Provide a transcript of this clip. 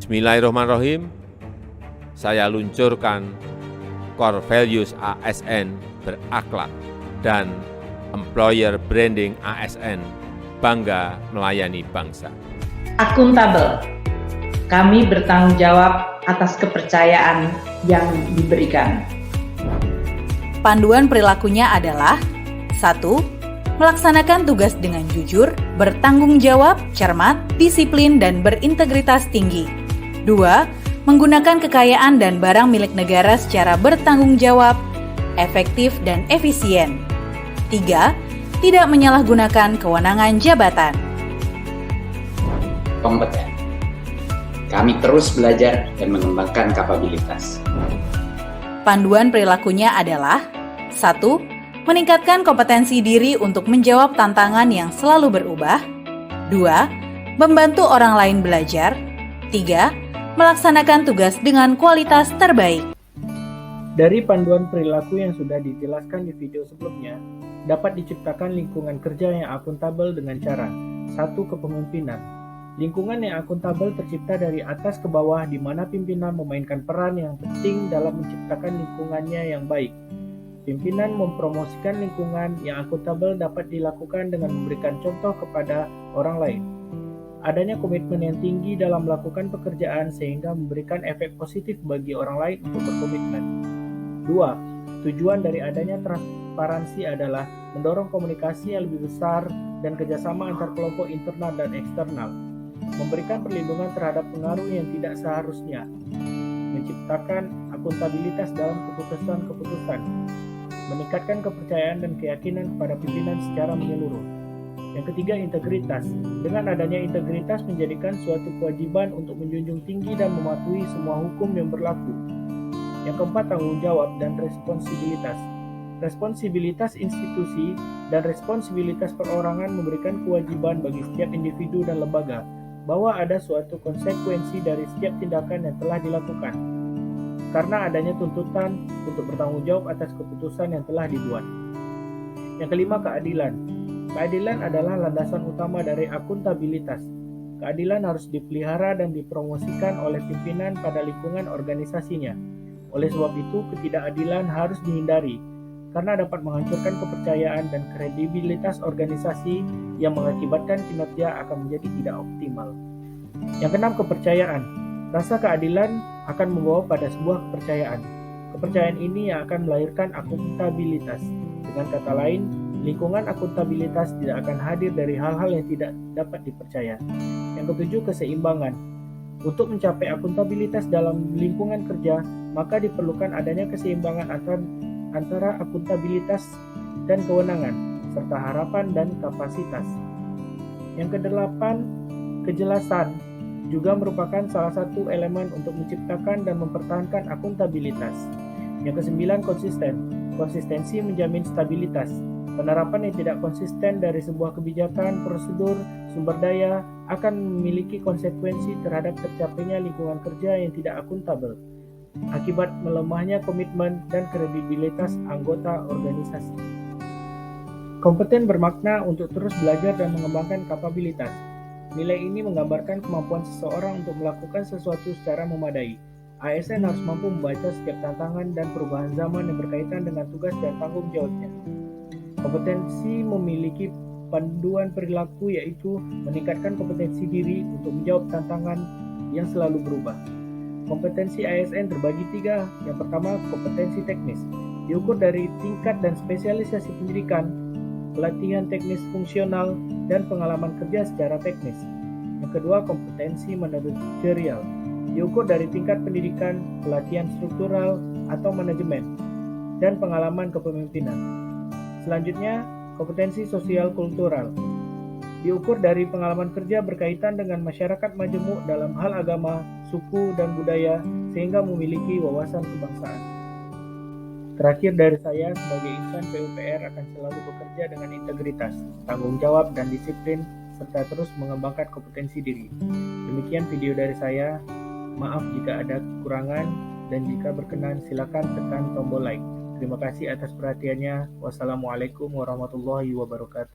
Bismillahirrahmanirrahim. Saya luncurkan Core Values ASN berakhlak dan Employer Branding ASN bangga melayani bangsa. Akuntabel. Kami bertanggung jawab atas kepercayaan yang diberikan. Panduan perilakunya adalah 1. Melaksanakan tugas dengan jujur, bertanggung jawab, cermat, disiplin, dan berintegritas tinggi. 2. Menggunakan kekayaan dan barang milik negara secara bertanggung jawab, efektif, dan efisien. 3. Tidak menyalahgunakan kewenangan jabatan. Kompeten. Kami terus belajar dan mengembangkan kapabilitas. Panduan perilakunya adalah 1. Meningkatkan kompetensi diri untuk menjawab tantangan yang selalu berubah. 2. Membantu orang lain belajar. 3. Melaksanakan tugas dengan kualitas terbaik. Dari panduan perilaku yang sudah dijelaskan di video sebelumnya, dapat diciptakan lingkungan kerja yang akuntabel dengan cara 1. Kepemimpinan. Lingkungan yang akuntabel tercipta dari atas ke bawah di mana pimpinan memainkan peran yang penting dalam menciptakan lingkungannya yang baik. Pimpinan mempromosikan lingkungan yang akuntabel dapat dilakukan dengan memberikan contoh kepada orang lain. Adanya komitmen yang tinggi dalam melakukan pekerjaan sehingga memberikan efek positif bagi orang lain untuk berkomitmen. 2. Tujuan dari adanya transparansi adalah mendorong komunikasi yang lebih besar dan kerjasama antar kelompok internal dan eksternal, memberikan perlindungan terhadap pengaruh yang tidak seharusnya, menciptakan akuntabilitas dalam keputusan-keputusan, meningkatkan kepercayaan dan keyakinan kepada pimpinan secara menyeluruh. Yang ketiga, integritas. Dengan adanya integritas menjadikan suatu kewajiban untuk menjunjung tinggi dan mematuhi semua hukum yang berlaku. Yang keempat, tanggung jawab dan responsibilitas. Responsibilitas institusi dan responsibilitas perorangan memberikan kewajiban bagi setiap individu dan lembaga bahwa ada suatu konsekuensi dari setiap tindakan yang telah dilakukan, karena adanya tuntutan untuk bertanggung jawab atas keputusan yang telah dibuat. Yang kelima, keadilan. Keadilan adalah landasan utama dari akuntabilitas. Keadilan harus dipelihara dan dipromosikan oleh pimpinan pada lingkungan organisasinya. Oleh sebab itu, ketidakadilan harus dihindari, karena dapat menghancurkan kepercayaan dan kredibilitas organisasi yang mengakibatkan kinerja akan menjadi tidak optimal. Yang keenam, kepercayaan. Rasa keadilan akan membawa pada sebuah kepercayaan. Kepercayaan ini yang akan melahirkan akuntabilitas. Dengan kata lain, lingkungan akuntabilitas tidak akan hadir dari hal-hal yang tidak dapat dipercaya. Yang ketujuh, keseimbangan. Untuk mencapai akuntabilitas dalam lingkungan kerja, maka diperlukan adanya keseimbangan antara akuntabilitas dan kewenangan, serta harapan dan kapasitas. Yang kedelapan, kejelasan juga merupakan salah satu elemen untuk menciptakan dan mempertahankan akuntabilitas. Yang kesembilan, konsisten. Konsistensi menjamin stabilitas. Penerapan yang tidak konsisten dari sebuah kebijakan, prosedur, sumber daya akan memiliki konsekuensi terhadap tercapainya lingkungan kerja yang tidak akuntabel, akibat melemahnya komitmen dan kredibilitas anggota organisasi. Kompeten bermakna untuk terus belajar dan mengembangkan kapabilitas. Nilai ini menggambarkan kemampuan seseorang untuk melakukan sesuatu secara memadai. ASN harus mampu membaca setiap tantangan dan perubahan zaman yang berkaitan dengan tugas dan tanggung jawabnya. Kompetensi memiliki panduan perilaku, yaitu meningkatkan kompetensi diri untuk menjawab tantangan yang selalu berubah. Kompetensi ASN terbagi tiga. Yang pertama, kompetensi teknis. Diukur dari tingkat dan spesialisasi pendidikan, pelatihan teknis fungsional, dan pengalaman kerja secara teknis. Yang kedua, kompetensi manajerial. Diukur dari tingkat pendidikan, pelatihan struktural atau manajemen, dan pengalaman kepemimpinan. Selanjutnya, kompetensi sosial kultural. Diukur dari pengalaman kerja berkaitan dengan masyarakat majemuk dalam hal agama, suku, dan budaya, sehingga memiliki wawasan kebangsaan. Terakhir dari saya, sebagai insan PUPR akan selalu bekerja dengan integritas, tanggung jawab, dan disiplin, serta terus mengembangkan kompetensi diri. Demikian video dari saya. Maaf jika ada kekurangan, dan jika berkenan silakan tekan tombol like. Terima kasih atas perhatiannya. Wassalamualaikum warahmatullahi wabarakatuh.